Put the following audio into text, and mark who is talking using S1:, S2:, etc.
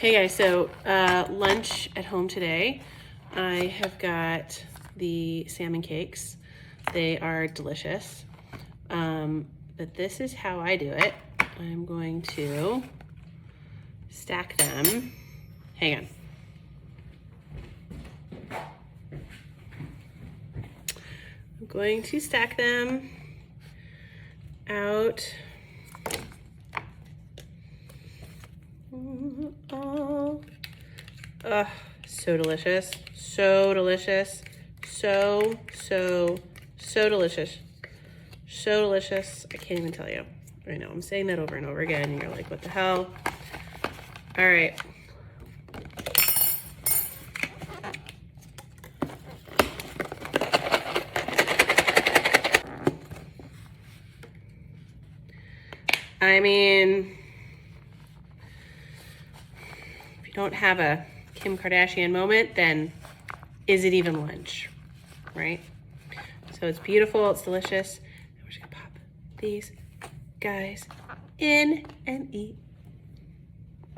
S1: Hey guys, so lunch at home today. I have got the salmon cakes. They are delicious. But this is how I do it. I'm going to stack them. Hang on. I'm going to stack them out. Oh, so delicious. So delicious. So delicious. So delicious. I can't even tell you. I know, I'm saying that over and over again. And you're like, what the hell? All right. I mean, if you don't have a Kim Kardashian moment, then is it even lunch, right? So it's beautiful, it's delicious. And we're just gonna pop these guys in and eat.